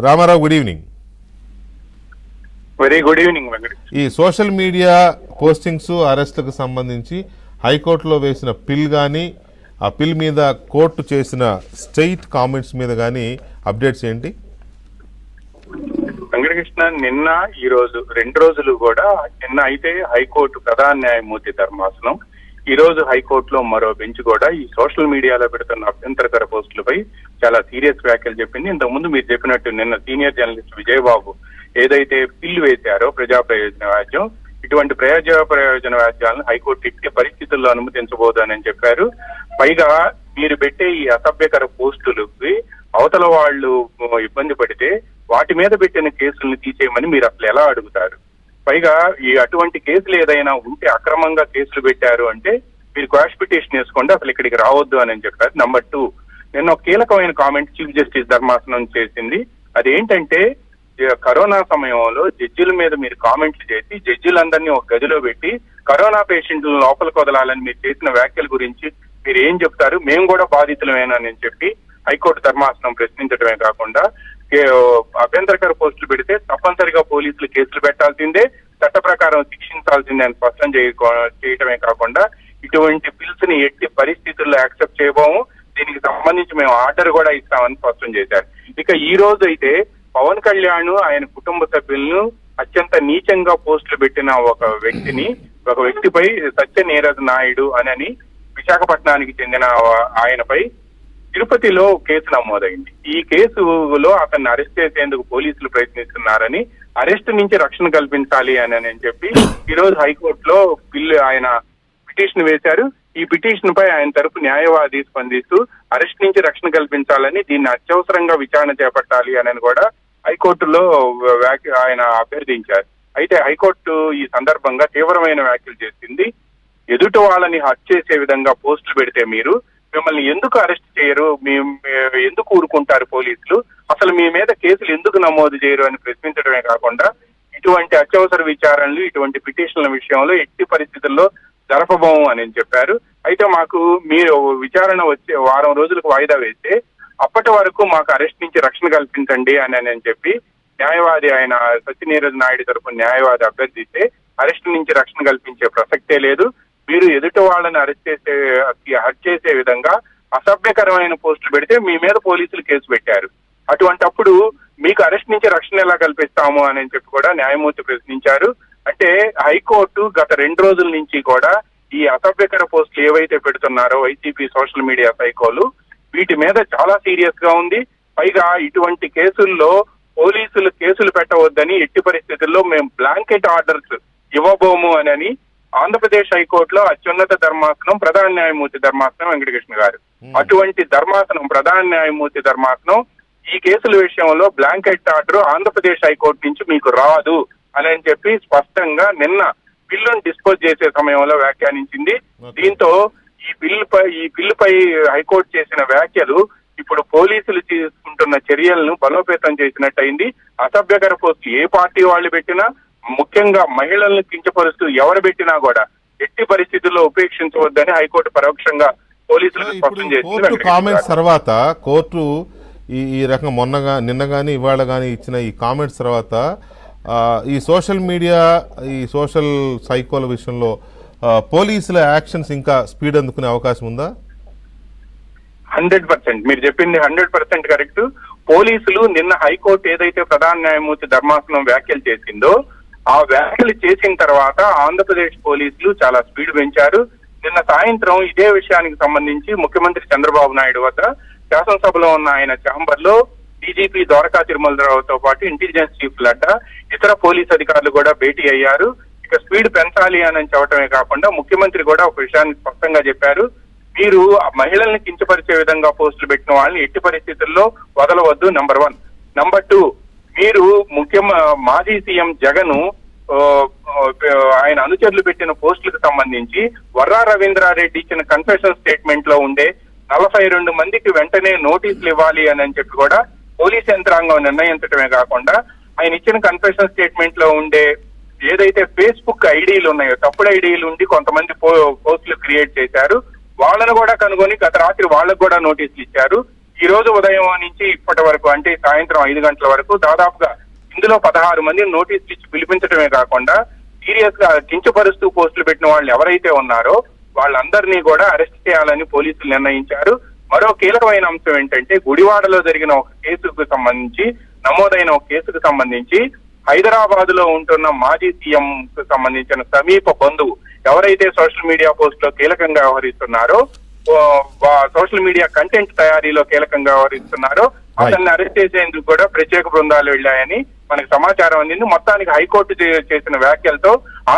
Ramarao, good evening. Very good evening Venkatesh. ఈ social media postings, అరెస్టులకు సంబంధించి హైకోర్టులో వేసిన పిల్ కానీ, ఆ పిల్ మీద కోర్టు చేసిన స్ట్రైట్ కామెంట్స్ మీద కానీ అప్డేట్స్ ఏంటి? వెంకటకృష్ణ, నిన్న ఈ రోజు 2 రోజులు కూడా, నిన్న అయితే హైకోర్టు ప్రధాన న్యాయమూర్తి ధర్మాసనం, ఈ రోజు హైకోర్టులో మరో బెంచ్ కూడా ఈ సోషల్ మీడియాలో పెడుతున్న అభ్యంతరకర పోస్టులపై చాలా సీరియస్ వ్యాఖ్యలు చెప్పింది. ఇంతకుముందు మీరు చెప్పినట్టు నిన్న సీనియర్ జర్నలిస్ట్ విజయబాబు ఏదైతే పిల్ వేశారో ప్రజా ప్రయోజన వ్యాజ్యం, ఇటువంటి ప్రయోజన వ్యాజ్యాలను హైకోర్టు ఎట్టి పరిస్థితుల్లో అనుమతించబోదు అని చెప్పారు. పైగా మీరు పెట్టే ఈ అసభ్యకర పోస్టులకి అవతల వాళ్ళు ఇబ్బంది పడితే వాటి మీద పెట్టిన కేసులను తీసేయమని మీరు అసలు ఎలా అడుగుతారు? పైగా ఈ అటువంటి కేసులు ఏదైనా ఉంటే, అక్రమంగా కేసులు పెట్టారు అంటే మీరు క్వాష్ పిటిషన్ వేసుకోండి, అసలు ఇక్కడికి రావద్దు అని చెప్పారు. నెంబర్ 2, నిన్న ఒక కీలకమైన కామెంట్ చీఫ్ జస్టిస్ ధర్మాసనం చేసింది. అదేంటంటే, కరోనా సమయంలో జడ్జిల మీద మీరు కామెంట్లు చేసి జడ్జిలందరినీ ఒక గదిలో పెట్టి కరోనా పేషెంట్లను లోపలికి వదలాలని మీరు చేసిన వ్యాఖ్యల గురించి మీరు ఏం చెప్తారు? మేము కూడా బాధితులమేనని చెప్పి హైకోర్టు ధర్మాసనం ప్రశ్నించడమే కాకుండా, అభ్యంతరకర పోస్టులు పెడితే తప్పనిసరిగా పోలీసులు కేసులు పెట్టాల్సిందే, చట్ట ప్రకారం శిక్షించాల్సిందే అని స్పష్టం చేయటమే కాకుండా, ఇటువంటి బిల్స్ ని ఎట్టి పరిస్థితుల్లో యాక్సెప్ట్ చేయబోము, దీనికి సంబంధించి మేము ఆర్డర్ కూడా ఇస్తామని స్పష్టం చేశారు. ఇక ఈ రోజు అయితే పవన్ కళ్యాణ్ ఆయన కుటుంబ సభ్యులను అత్యంత నీచంగా పోస్టులు పెట్టిన ఒక వ్యక్తిపై సత్య నీరజ్ నాయుడు అని విశాఖపట్నానికి చెందిన ఆయనపై తిరుపతిలో కేసు నమోదైంది. ఈ కేసులో అతన్ని అరెస్ట్ చేసేందుకు పోలీసులు ప్రయత్నిస్తున్నారని, అరెస్ట్ నుంచి రక్షణ కల్పించాలి అని చెప్పి ఈ రోజు హైకోర్టులో ఆయన పిటిషన్ వేశారు. ఈ పిటిషన్ పై ఆయన తరపు న్యాయవాది స్పందిస్తూ అరెస్ట్ నుంచి రక్షణ కల్పించాలని, దీన్ని అత్యవసరంగా విచారణ చేపట్టాలి అని కూడా హైకోర్టులో ఆయన అభ్యర్థించారు. అయితే హైకోర్టు ఈ సందర్భంగా తీవ్రమైన వ్యాఖ్యలు చేసింది. ఎదుటి వాళ్ళని హత్య చేసే విధంగా పోస్టులు పెడితే మిమ్మల్ని ఎందుకు అరెస్ట్ చేయరు, ఎందుకు ఊరుకుంటారు పోలీసులు, అసలు మీ మీద కేసులు ఎందుకు నమోదు చేయరు అని ప్రశ్నించడమే కాకుండా, ఇటువంటి అత్యవసర విచారణలు, ఇటువంటి పిటిషన్ల విషయంలో ఎట్టి పరిస్థితుల్లో జరపబోము అని చెప్పారు. అయితే మాకు మీరు విచారణ వచ్చే వారం రోజులకు వాయిదా వేస్తే అప్పటి వరకు మాకు అరెస్ట్ నుంచి రక్షణ కల్పించండి అని చెప్పి న్యాయవాది ఆయన సత్యనీరజ్ నాయుడు తరపు న్యాయవాది అభ్యర్థిస్తే, అరెస్ట్ నుంచి రక్షణ కల్పించే ప్రసక్తే లేదు, మీరు ఎదుటి వాళ్ళని హత్య చేసే విధంగా అసభ్యకరమైన పోస్టులు పెడితే మీ మీద పోలీసులు కేసు పెట్టారు, అటువంటప్పుడు మీకు అరెస్ట్ నుంచి రక్షణ ఎలా కల్పిస్తాము అని చెప్పి కూడా న్యాయమూర్తి ప్రశ్నించారు. అంటే హైకోర్టు గత 2 రోజుల నుంచి కూడా ఈ అసభ్యకర పోస్టులు ఏవైతే పెడుతున్నారో వైసీపీ సోషల్ మీడియా సైకోలు, వీటి మీద చాలా సీరియస్ గా ఉంది. పైగా ఇటువంటి కేసుల్లో పోలీసులు కేసులు పెట్టవద్దని, ఎట్టి పరిస్థితుల్లో మేము బ్లాంకెట్ ఆర్డర్స్ ఇవ్వబోము అని ఆంధ్రప్రదేశ్ హైకోర్టులో అత్యున్నత ధర్మాసనం ప్రధాన న్యాయమూర్తి ధర్మాసనం వెంకటకృష్ణ గారు, అటువంటి ధర్మాసనం ప్రధాన న్యాయమూర్తి ధర్మాసనం ఈ కేసుల విషయంలో బ్లాంకెట్ ఆర్డర్ ఆంధ్రప్రదేశ్ హైకోర్టు నుంచి మీకు రాదు అని చెప్పి స్పష్టంగా నిన్న బిల్లును డిస్పోజ్ చేసే సమయంలో వ్యాఖ్యానించింది. దీంతో ఈ బిల్లుపై హైకోర్టు చేసిన వ్యాఖ్యలు ఇప్పుడు పోలీసులు తీసుకుంటున్న చర్యలను బలోపేతం చేసినట్టయింది. అసభ్యకర పోస్టులు ఏ పార్టీ వాళ్ళు పెట్టినా, ముఖ్యంగా మహిళలను కించపరుస్తూ ఎవరు పెట్టినా కూడా ఎట్టి పరిస్థితుల్లో ఉపేక్షించవద్దని హైకోర్టు పరోక్షంగా పోలీసులకు స్పష్టం చేసింది. కామెంట్స్ తర్వాత కోర్టు ఈ రకంగా నిన్న కానీ ఇవాళ కానీ ఇచ్చిన ఈ కామెంట్స్ తర్వాత ఈ సోషల్ మీడియా, ఈ సోషల్ సైకోల విషయంలో పోలీసుల యాక్షన్స్ ఇంకా స్పీడ్ అందుకునే అవకాశం ఉందా? 100%. మీరు చెప్పింది 100% కరెక్ట్. పోలీసులు నిన్న హైకోర్టు ఏదైతే ప్రధాన న్యాయమూర్తి ధర్మాసనం వ్యాఖ్యలు చేసిందో, ఆ వ్యాఖ్యలు చేసిన తర్వాత ఆంధ్రప్రదేశ్ పోలీసులు చాలా స్పీడ్ పెంచారు. నిన్న సాయంత్రం ఇదే విషయానికి సంబంధించి ముఖ్యమంత్రి చంద్రబాబు నాయుడు వద్ద శాసనసభలో ఉన్న ఆయన ఛాంబర్ లో డీజీపీ ద్వారకా తిరుమలరావుతో పాటు ఇంటెలిజెన్స్ చీఫ్ లడ్డా, ఇతర పోలీస్ అధికారులు కూడా భేటీ అయ్యారు. ఇక స్పీడ్ పెంచాలి అని చెప్పడమే కాకుండా ముఖ్యమంత్రి కూడా ఒక విషయాన్ని స్పష్టంగా చెప్పారు. మీరు మహిళల్ని కించపరిచే విధంగా పోస్టులు పెట్టిన వాళ్ళని ఎట్టి పరిస్థితుల్లో వదలవద్దు, నెంబర్ 1. నెంబర్ 2, మీరు మాజీ సీఎం జగన్ ఆయన అనుచరులు పెట్టిన పోస్టులకు సంబంధించి వర్రా రవీంద్రారెడ్డి ఇచ్చిన కన్ఫెషన్ స్టేట్మెంట్ లో ఉండే 42 మందికి వెంటనే నోటీసులు ఇవ్వాలి అని చెప్పి కూడా పోలీస్ యంత్రాంగం నిర్ణయించడమే కాకుండా, ఆయన ఇచ్చిన కన్ఫెషన్ స్టేట్మెంట్ లో ఉండే ఏదైతే ఫేస్బుక్ ఐడీలు ఉన్నాయో, తప్పుడు ఐడీలు ఉండి కొంతమంది పోస్టులు క్రియేట్ చేశారు, వాళ్ళను కూడా కనుగొని గత రాత్రి వాళ్ళకు కూడా నోటీసులు ఇచ్చారు. ఈ రోజు ఉదయం నుంచి ఇప్పటి వరకు అంటే సాయంత్రం 5 గంటల వరకు దాదాపుగా ఇందులో 16 మందిని నోటీసులు ఇచ్చి పిలిపించడమే కాకుండా సీరియస్ గా కించపరుస్తూ పోస్టులు పెట్టిన వాళ్ళు ఎవరైతే ఉన్నారో వాళ్ళందరినీ కూడా అరెస్ట్ చేయాలని పోలీసులు నిర్ణయించారు. మరో కీలకమైన అంశం ఏంటంటే గుడివాడలో జరిగిన ఒక కేసుకు సంబంధించి నమోదైన ఒక కేసుకు సంబంధించి హైదరాబాద్ లో ఉంటున్న మాజీ సీఎం కు సంబంధించిన సమీప బంధువు ఎవరైతే సోషల్ మీడియా పోస్ట్ లో కీలకంగా వ్యవహరిస్తున్నారో సోషల్ మీడియా కంటెంట్ తయారీలో కీలకంగా వ్యవహరిస్తున్నారో అతన్ని అరెస్ట్ చేసేందుకు కూడా ప్రత్యేక బృందాలు వెళ్ళాయని మనకు సమాచారం అందింది. మొత్తానికి హైకోర్టు చేసిన వ్యాఖ్యలతో